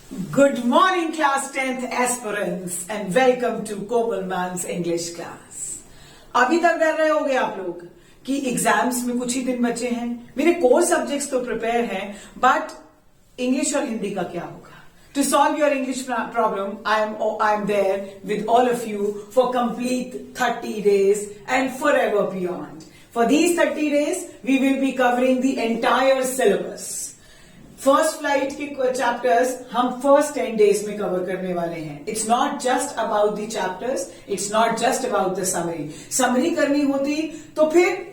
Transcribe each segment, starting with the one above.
Good morning, class 10th aspirants, and welcome to Komal Man's English class. अभी तक डर रहे होंगे आप लोग कि एग्जाम्स में कुछ ही दिन बचे हैं. मेरे कोर सब्जेक्ट्स तो प्रिपेयर हैं, बट इंग्लिश और हिंदी का क्या होगा? To solve your English problem, I am there with all of you for complete 30 days and forever beyond. For these 30 days, we will be covering the entire syllabus. First flight के chapters हम first 10 days में cover करने वाले हैं. It's not just about the chapters, it's not just about the summary करनी होती तो फिर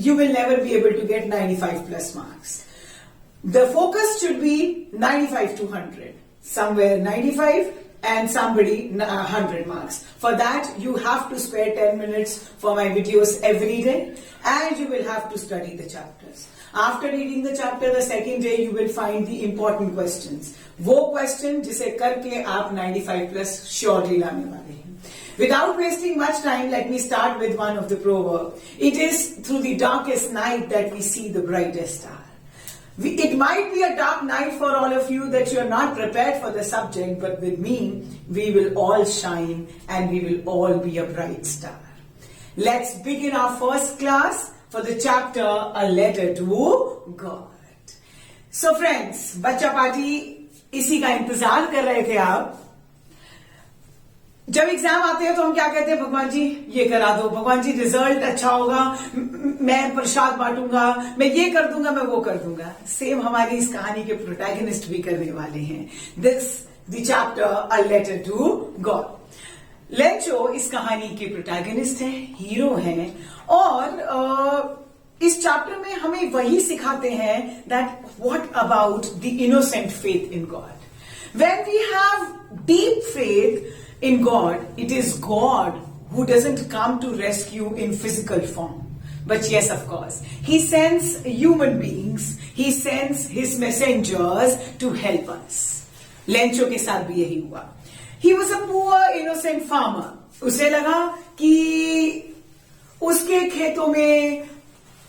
you will never be able to get 95 plus marks. The focus should be 95 to 100. Somewhere 95 and somebody 100 marks. For that, you have to spare 10 minutes for my videos every day, and you will have to study the chapters. After reading the chapter, the second day you will find the important questions. वो question जिसे करके आप 95 plus surely लाने वाले हैं. Without wasting much time, let me start with one of the proverbs. It is through the darkest night that we see the brightest star. It might be a dark night for all of you that you are not prepared for the subject, but with me, we will all shine and we will all be a bright star. Let's begin our first class for the chapter A Letter to God. So friends, बच्चा party इसी का इंतजार कर रहे थे आप. जब exam आते हैं तो हम क्या कहते हैं? भगवान जी ये करा दो, भगवान जी रिजल्ट अच्छा होगा, मैं प्रसाद बांटूंगा, मैं ये कर दूंगा, मैं वो कर दूंगा. सेम हमारी इस कहानी के प्रोटैगनिस्ट भी करने वाले हैं. The chapter a letter to God. Lencho इस कहानी के प्रोटैगनिस्ट हैं, हीरो हैं, और इस चैप्टर में हमें वही सिखाते हैं that what about the innocent faith in God. When we have deep faith in God, it is God who doesn't come to rescue in physical form. But yes, of course, He sends human beings, He sends His messengers to help us. Lencho के साथ भी यही हुआ. He was a poor innocent farmer. उसे लगा कि उसके खेतों में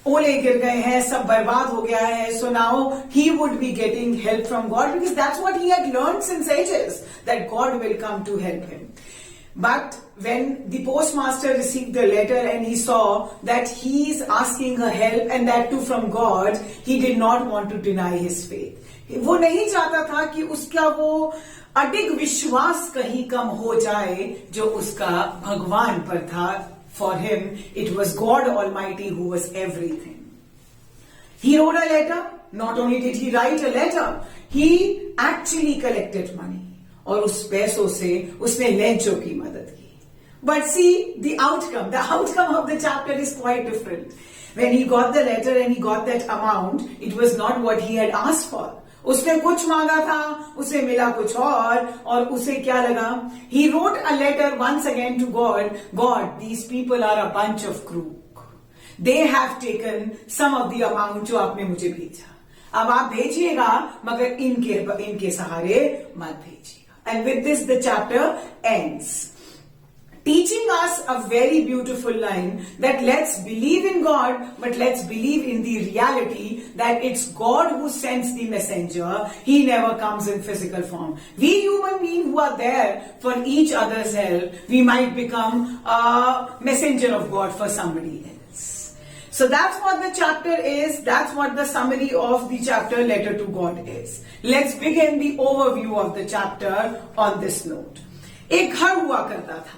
ओले गिर गए हैं, सब बर्बाद हो गया है. So now he would be getting help from God because that's what he had learned since ages, that God will come to help him. But when the postmaster received the letter and he saw that he is asking her help and that too from God, he did not want to deny his faith. वो नहीं चाहता था कि उसका वो अडिग विश्वास कहीं कम हो जाए जो उसका भगवान पर था. For him, it was God Almighty who was everything. He wrote a letter. Not only did he write a letter, he actually collected money. और उस पैसों से उसने लेंचो की मदद की. But see, the outcome of the chapter is quite different. When he got the letter and he got that amount, it was not what he had asked for. उसने कुछ मांगा था, उसे मिला कुछ और उसे क्या लगा? He wrote a letter once again to God. God, these people are a bunch of crook. They have taken some of the amount जो आपने मुझे भेजा. अब आप भेजिएगा, मगर इनके सहारे मत भेजिएगा. And with this, the chapter ends, teaching us a very beautiful line that let's believe in God, but let's believe in the reality that it's God who sends the messenger. He never comes in physical form. We human beings who are there for each other's help, we might become a messenger of God for somebody else. So that's what the chapter is. That's what the summary of the chapter Letter to God is. Let's begin the overview of the chapter on this note. एक घर हुआ करता था,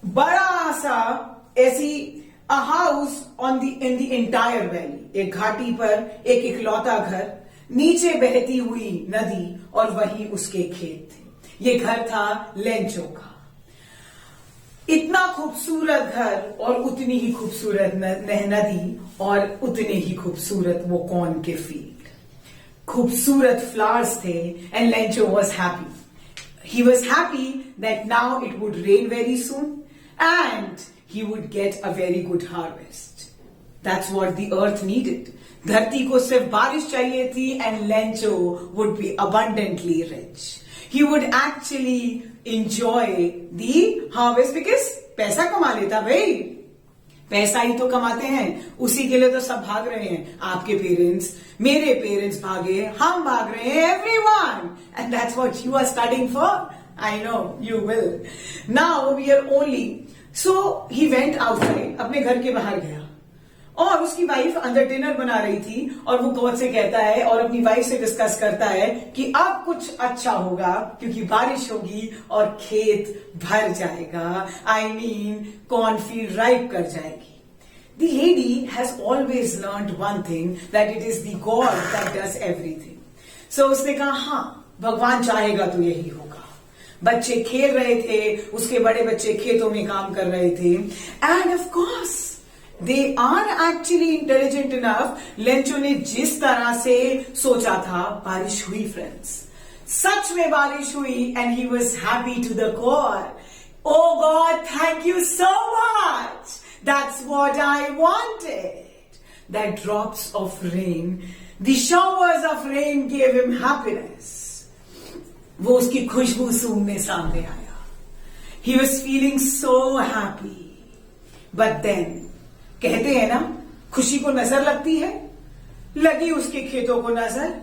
बड़ा सा ऐसी a house in the entire valley. एक घाटी पर एक इकलौता घर, नीचे बहती हुई नदी और वही उसके खेत थे. ये घर था लेंचो का. इतना खूबसूरत घर और उतनी ही खूबसूरत नदी और उतने ही खूबसूरत वो कॉर्न के फील्ड. खूबसूरत फ्लावर्स थे and Lencho was happy. He was happy that now it would rain very soon and he would get a very good harvest. That's what the earth needed. धरती को सिर्फ बारिश चाहिए थी and Lencho would be abundantly rich. He would actually enjoy the harvest because पैसा कमा लेता भाई. पैसा ही तो कमाते हैं, उसी के लिए तो सब भाग रहे हैं। आपके पेरेंट्स, मेरे पेरेंट्स भागे, हम भाग रहे हैं, everyone, and that's what you are studying for. I know you will. Now we are only. So he went outside, अपने घर के बाहर गया, और उसकी वाइफ अंदर डिनर बना रही थी, और वो गॉड से कहता है और अपनी वाइफ से डिस्कस करता है कि अब कुछ अच्छा होगा क्योंकि बारिश होगी और खेत भर जाएगा। आई मीन कॉर्नफील्ड राइप कर जाएगी। The lady has always learned one thing, that it is the God that does everything. So उसने कहा हाँ, भगवान चाहेगा तो यही होगा। बच्चे खेल रहे थे, उसके बड़े बच्चे खेतों में काम कर रहे थे, and of course they are actually intelligent enough. Lencho ने जिस तरह से सोचा था, बारिश हुई फ्रेंड्स, सच में बारिश हुई, and he was happy to the core. Oh God, thank you so much. That's what I wanted. That drops of rain, the showers of rain gave him happiness. वो उसकी खुशबू सूंघने सामने आया. He was feeling so happy. But then, कहते हैं ना, खुशी को नजर लगती है, लगी उसके खेतों को नजर,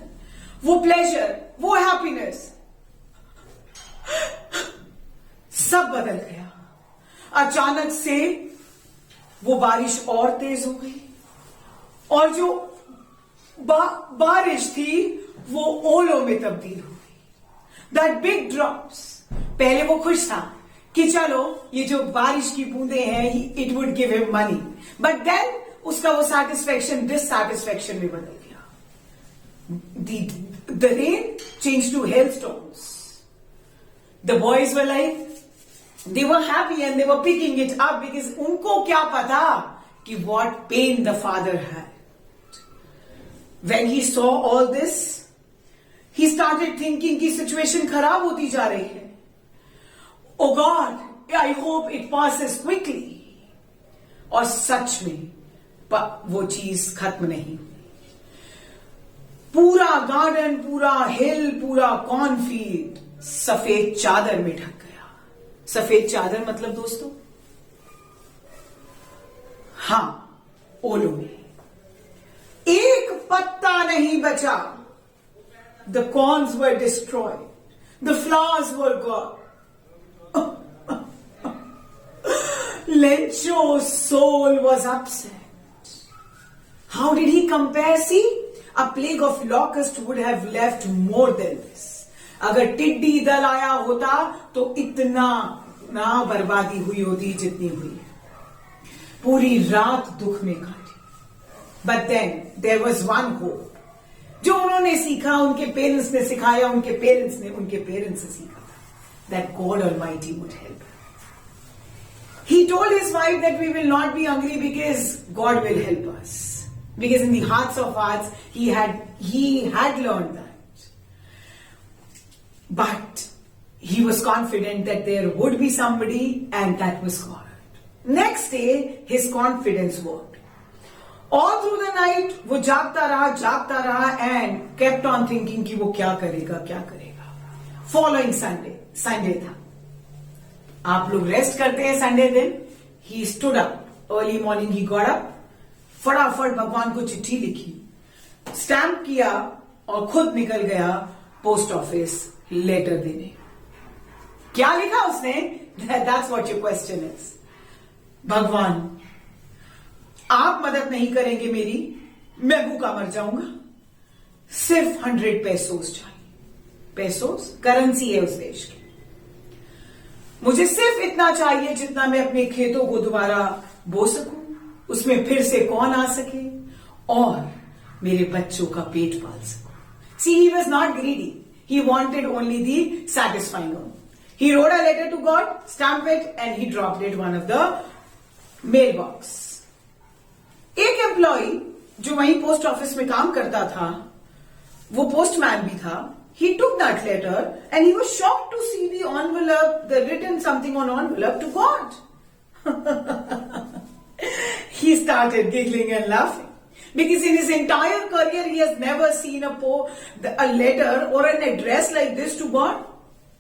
वो प्लेजर, वो हैप्पीनेस सब बदल गया। अचानक से वो बारिश और तेज हो गई, और जो बारिश थी वो ओलों में तब्दील हो गई। दैट बिग ड्रॉप्स, पहले वो खुश था कि चलो ये जो बारिश की बूंदें हैं, it would give him money, but then उसका वो सेटिस्फैक्शन डिससैटिस्फैक्शन में बदल गया। The rain change to hailstorms. The boys were like, they were happy and they were picking it up because उनको क्या पता कि what pain the father had. When he saw all this, he started thinking कि situation खराब होती जा रही है. Oh God, I hope it passes quickly. और सच में वो चीज खत्म नहीं हुई। पूरा गार्डन, पूरा हिल, पूरा कॉर्नफील्ड सफेद चादर में ढक गया। सफेद चादर मतलब दोस्तों, हां, ओलों में एक पत्ता नहीं बचा। The corns were destroyed, the flowers were gone. Lencho's soul was upset. How did he compare? See, a plague of locusts would have left more than this. अगर टिड्डी दल आया होता तो इतना ना बर्बादी हुई होती जितनी हुई है। पूरी रात दुख में काटी। But then there was one hope, जो उन्होंने सीखा, उनके पेरेंट्स ने सिखाया, उनके पेरेंट्स ने उनके पेरेंट्स से सीखा था, that God almighty would help. He told his wife that we will not be hungry because God will help us. Because in the hearts of hearts, he had learned that. But he was confident that there would be somebody, and that was God. Next day, his confidence worked. All through the night, वो जागता रहा and kept on thinking कि वो क्या करेगा. Following Sunday था. आप लोग रेस्ट करते हैं संडे दिन। He stood up early morning, he got up, फटाफट भगवान को चिट्ठी लिखी, स्टैम्प किया और खुद निकल गया पोस्ट ऑफिस लेटर देने। क्या लिखा उसने? That's what your question is. भगवान, आप मदद नहीं करेंगे मेरी, मैं भूखा मर जाऊंगा, सिर्फ 100 पेसोस चाहिए। पेसोस करेंसी है उस देश की। मुझे सिर्फ इतना चाहिए जितना मैं अपने खेतों को दोबारा बो सकूं, उसमें फिर से कौन आ सके और मेरे बच्चों का पेट पाल सकूं। See, he was not greedy, he wanted only the satisfying one. He wrote a letter to God, stamp it and he dropped it one of the mail box. एक एम्प्लॉय जो वहीं पोस्ट ऑफिस में काम करता था, वो postman भी था। He took that letter and he was shocked to see the envelope, the written something on envelope to God. He started giggling and laughing because in his entire career he has never seen a letter or an address like this to God.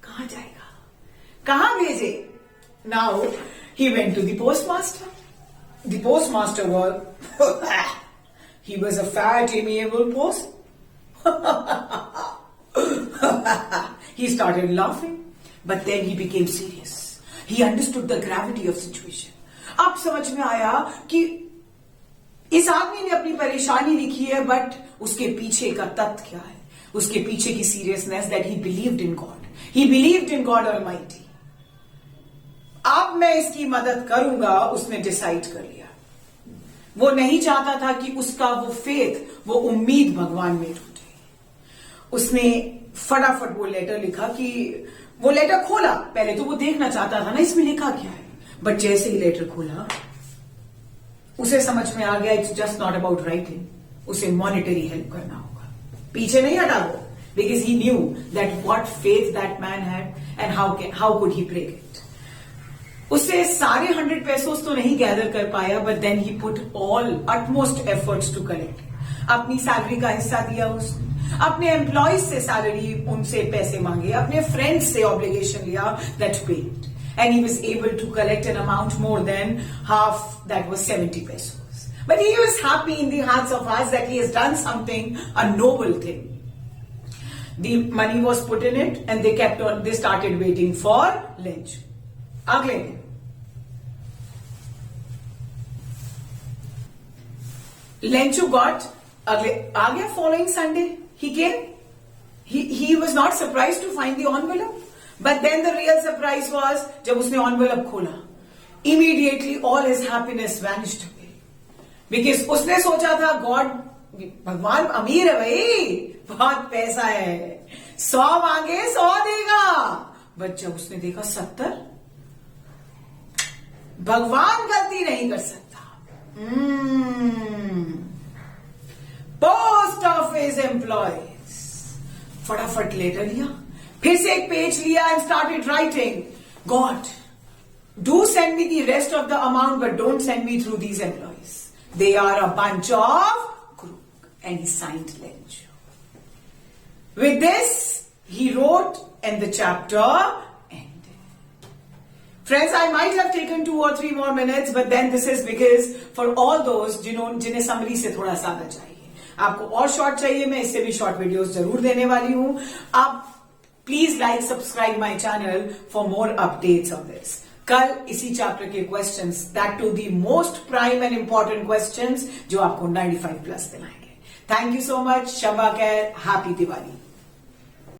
कहाँ जाएगा, कहाँ भेजे? Now he went to the postmaster the postmaster was, he was a fat, amiable post. He started laughing, but then he became serious. He understood the gravity of situation. अब समझ में आया कि इस आदमी ने अपनी परेशानी लिखी है, बट उसके पीछे का तथ्य क्या है, उसके पीछे की seriousness, that he believed in God. He believed in God almighty. अब मैं इसकी मदद करूंगा, उसने डिसाइड कर लिया. वो नहीं चाहता था कि उसका वो फेथ, वो उम्मीद भगवान में टूटे. उसने फटाफट वो लेटर लिखा कि वो लेटर खोला. पहले तो वो देखना चाहता था ना इसमें लिखा क्या है, बट जैसे ही लेटर खोला उसे समझ में आ गया it's just not about writing. उसे मॉनिटरी हेल्प करना होगा. पीछे नहीं हटा वो, because he knew that what faith that man had and how could he break it. उससे सारे 100 पेसोस तो नहीं गैदर कर पाया, but then he put all utmost efforts to collect. अपनी सैलरी का हिस्सा दिया उसने, अपने एम्प्लॉयज से सैलरी, उनसे पैसे मांगे, अपने फ्रेंड्स से ऑब्लिगेशन लिया, that paid, and he was able to collect an amount more than half, that was 70 pesos. But he was happy in the hearts of us that he has done something, a noble thing. The money was put in it and they started waiting for lunch. अगले दिन Lenchu got आ गया. Following Sunday he came. He was not surprised to find the envelope. But then the real surprise was जब उसने envelope खोला, immediately all his happiness vanished away. Because उसने सोचा था God, भगवान अमीर है भाई, बहुत पैसा है, 100 मांगे 100 देगा. बट जब उसने देखा 70, भगवान गलती नहीं कर सकता. पोस्ट ऑफिस एम्प्लॉयज फटाफट लेटर लिया, फिर से एक पेज लिया and started writing, God do send me the rest of the amount but don't send me through these employees, they are a bunch of crook. And he signed Lenchu. With this he wrote and the chapter ended. Friends, I might have taken 2 or 3 more minutes, but then this is because for all those जिन्हें summary से थोड़ा ज्यादा चाहिए, आपको और short चाहिए, मैं इससे भी शॉर्ट वीडियोस जरूर देने वाली हूं. आप please like subscribe my channel for more updates on this. कल इसी चैप्टर के questions, that to the most prime and important questions जो आपको 95+ दिलाएंगे. Thank you so much. शबा खैर, हैप्पी दिवाली.